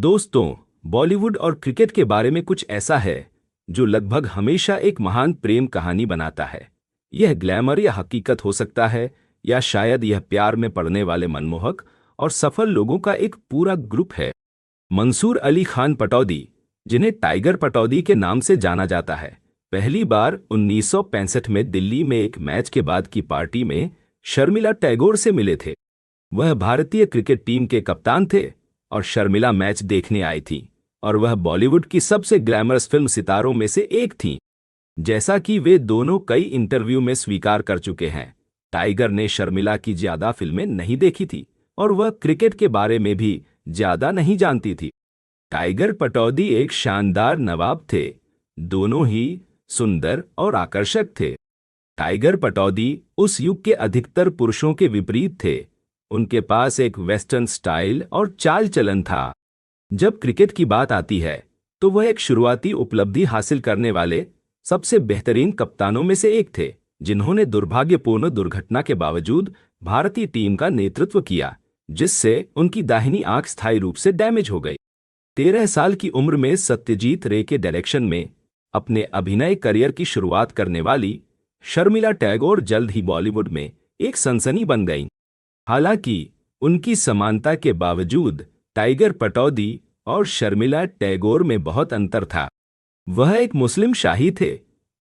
दोस्तों, बॉलीवुड और क्रिकेट के बारे में कुछ ऐसा है जो लगभग हमेशा एक महान प्रेम कहानी बनाता है। यह ग्लैमर या हकीकत हो सकता है, या शायद यह प्यार में पड़ने वाले मनमोहक और सफल लोगों का एक पूरा ग्रुप है। मंसूर अली खान पटौदी, जिन्हें टाइगर पटौदी के नाम से जाना जाता है, पहली बार 1965 में दिल्ली में एक मैच के बाद की पार्टी में शर्मिला टैगोर से मिले थे। वह भारतीय क्रिकेट टीम के कप्तान थे और शर्मिला मैच देखने आई थी, और वह बॉलीवुड की सबसे ग्लैमरस फिल्म सितारों में से एक थीं। जैसा कि वे दोनों कई इंटरव्यू में स्वीकार कर चुके हैं, टाइगर ने शर्मिला की ज्यादा फिल्में नहीं देखी थी और वह क्रिकेट के बारे में भी ज्यादा नहीं जानती थी। टाइगर पटौदी एक शानदार नवाब थे, दोनों ही सुंदर और आकर्षक थे। टाइगर पटौदी उस युग के अधिकतर पुरुषों के विपरीत थे। उनके पास एक वेस्टर्न स्टाइल और चाल चलन था। जब क्रिकेट की बात आती है तो वह एक शुरुआती उपलब्धि हासिल करने वाले सबसे बेहतरीन कप्तानों में से एक थे, जिन्होंने दुर्भाग्यपूर्ण दुर्घटना के बावजूद भारतीय टीम का नेतृत्व किया, जिससे उनकी दाहिनी आंख स्थायी रूप से डैमेज हो गई। 13 साल की उम्र में सत्यजीत रे के डायरेक्शन में अपने अभिनय करियर की शुरुआत करने वाली शर्मिला टैगोर जल्द ही बॉलीवुड में एक सनसनी बन गईं। हालांकि उनकी समानता के बावजूद टाइगर पटौदी और शर्मिला टैगोर में बहुत अंतर था। वह एक मुस्लिम शाही थे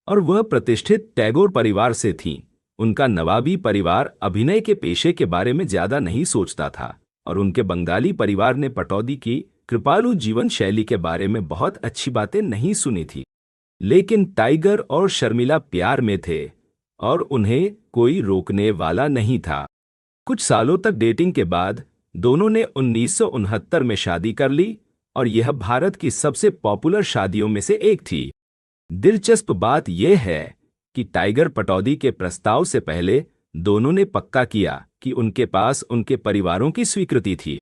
और वह प्रतिष्ठित टैगोर परिवार से थीं। उनका नवाबी परिवार अभिनय के पेशे के बारे में ज्यादा नहीं सोचता था, और उनके बंगाली परिवार ने पटौदी की कृपालु जीवन शैली के बारे में बहुत अच्छी बातें नहीं सुनी थी। लेकिन टाइगर और शर्मिला प्यार में थे और उन्हें कोई रोकने वाला नहीं था। कुछ सालों तक डेटिंग के बाद दोनों ने 1969 में शादी कर ली, और यह भारत की सबसे पॉपुलर शादियों में से एक थी। दिलचस्प बात यह है कि टाइगर पटौदी के प्रस्ताव से पहले दोनों ने पक्का किया कि उनके पास उनके परिवारों की स्वीकृति थी,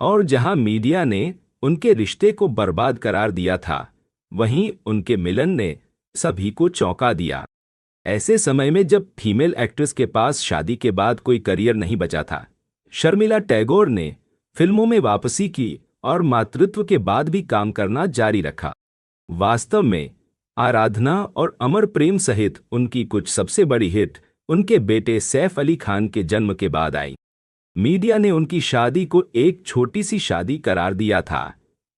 और जहां मीडिया ने उनके रिश्ते को बर्बाद करार दिया था, वहीं उनके मिलन ने सभी को चौंका दिया। ऐसे समय में जब फीमेल एक्ट्रेस के पास शादी के बाद कोई करियर नहीं बचा था, शर्मिला टैगोर ने फिल्मों में वापसी की और मातृत्व के बाद भी काम करना जारी रखा। वास्तव में आराधना और अमर प्रेम सहित उनकी कुछ सबसे बड़ी हिट उनके बेटे सैफ अली खान के जन्म के बाद आई। मीडिया ने उनकी शादी को एक छोटी सी शादी करार दिया था।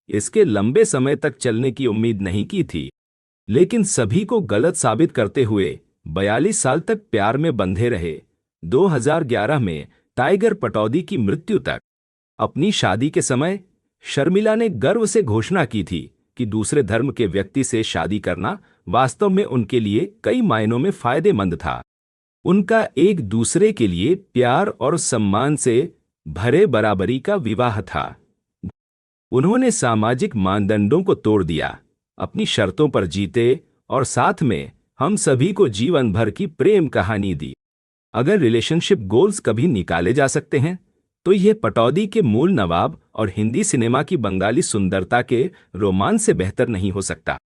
इसके लंबे समय तक चलने की उम्मीद नहीं की थी, लेकिन सभी को गलत साबित करते हुए 42 साल तक प्यार में बंधे रहे। 2011 में टाइगर पटौदी की मृत्यु तक। अपनी शादी के समय शर्मिला ने गर्व से घोषणा की थी कि दूसरे धर्म के व्यक्ति से शादी करना वास्तव में उनके लिए कई मायनों में फायदेमंद था। उनका एक दूसरे के लिए प्यार और सम्मान से भरे बराबरी का विवाह था। उन्होंने सामाजिक मानदंडों को तोड़ दिया, अपनी शर्तों पर जीते, और साथ में हम सभी को जीवन भर की प्रेम कहानी दी। अगर रिलेशनशिप गोल्स कभी निकाले जा सकते हैं, तो यह पटौदी के मूल नवाब और हिंदी सिनेमा की बंगाली सुंदरता के रोमांस से बेहतर नहीं हो सकता।